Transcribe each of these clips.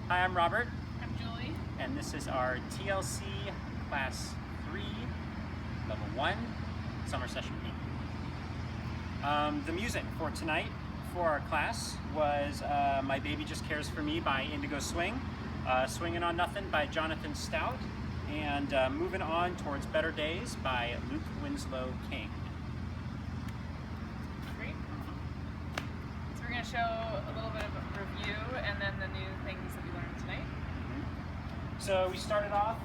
Hi, I'm Robert, I'm Julie. and this is our TLC Class 3, Level 1, Summer Session B. The music for tonight for our class was My Baby Just Cares For Me by Indigo Swing, Swingin' on Nothing by Jonathan Stout, and Moving On Towards Better Days by Luke Winslow King. Great. So we're going to show a little bit of a review and then the new things that we learned tonight. So we started off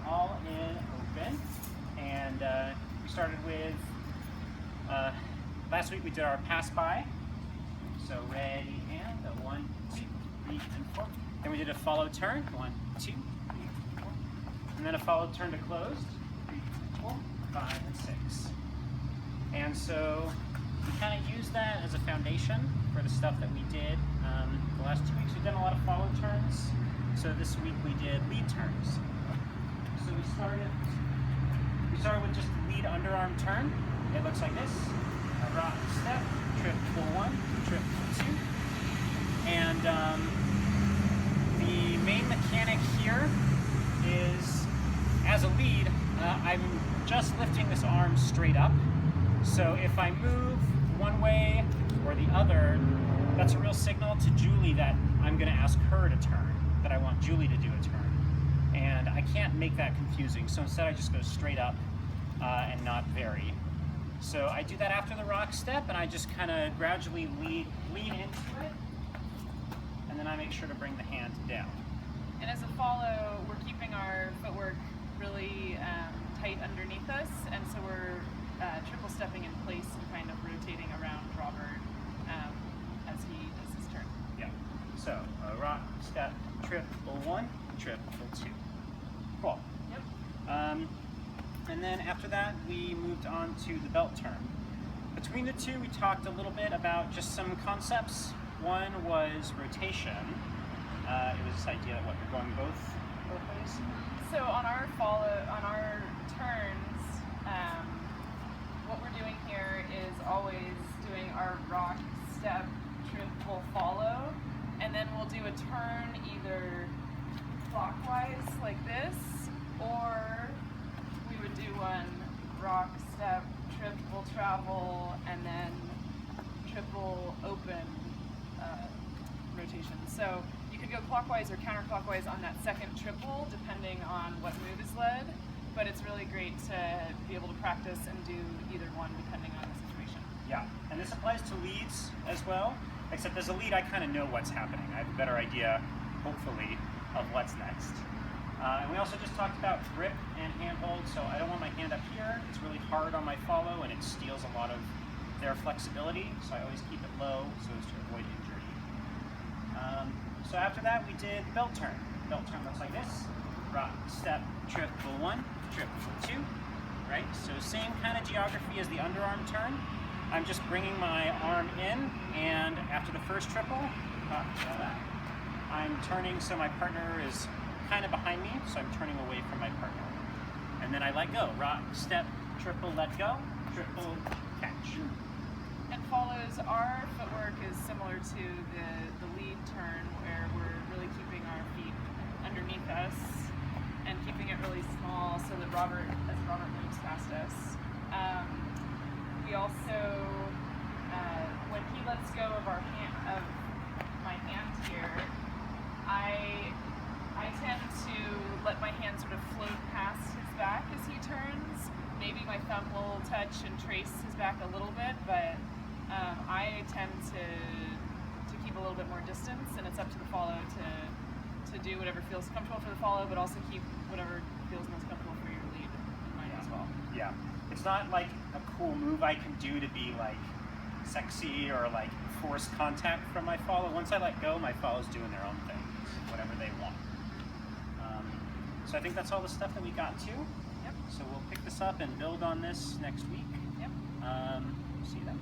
all in open, and we started with, last week we did our pass by. So ready and 1, 2, 3, and 4. Then we did a follow turn, 1, 2, 3, 4. And then a follow turn to closed, 3, 4, 5, and 6. And so we kind of used that as a foundation for the stuff that we did the last 2 weeks. We've done a lot of follow turns. So this week we did lead turns. So we started with just the lead underarm turn. It looks like this: a rock step, trip, pull 1, trip, pull 2. And the main mechanic here is, as a lead, I'm just lifting this arm straight up. So if I move one way or the other, that's a real signal to Julie that I'm going to ask her to turn, that I want Julie to do a turn. And I can't make that confusing, so instead I just go straight up and not vary. So I do that after the rock step, and I just kind of gradually lean into it, and then I make sure to bring the hand down. And as a follow, we're keeping our footwork really tight underneath us, and so we're triple stepping in place and kind of rotating around Robert as he does his turn. Yeah. So a rock step, trip, pull 1, trip, pull 2. Cool. Yep. And then after that, we moved on to the belt turn. Between the two, we talked a little bit about just some concepts. One was rotation. It was this idea that you're going both ways. So on our turns, what we're doing here is always doing our rock, step, trip, pull, follow, and then we'll do a turn either clockwise like this, or we would do one rock, step, triple travel, and then triple open rotation. So you could go clockwise or counterclockwise on that second triple, depending on what move is led, but it's really great to be able to practice and do either one depending on the situation. Yeah, and this applies to leads as well, except as a lead I kind of know what's happening. I have a better idea, hopefully, of what's next. And we also just talked about grip and handhold, so I don't want my hand up here. It's really hard on my follow and it steals a lot of their flexibility, so I always keep it low so as to avoid injury. So after that we did belt turn. Belt turn looks like this: rock, step, trip, pull 1, trip, pull 2. Right? So same kind of geography as the underarm turn. I'm just bringing my arm in, and after the first triple, I'm turning so my partner is kind of behind me, so I'm turning away from my partner. And then I let go. Rock, step, triple, let go, triple, catch. And follows, our footwork is similar to the lead turn, where we're really keeping our feet underneath us and keeping it really small so that Robert moves past us. We also, when he lets go of my hand here, I tend to let my hand sort of float past his back as he turns. Maybe my thumb will touch and trace his back a little bit, but I tend to keep a little bit more distance, and it's up to the follow to do whatever feels comfortable for the follow, but also keep whatever feels most comfortable for your lead in mind as well. Yeah. It's not like a cool move I can do to be like sexy or like force contact from my follow. Once I let go, my follow's doing their own thing, whatever they want. So I think that's all the stuff that we got to. Yep. So we'll pick this up and build on this next week. Yep. See you then.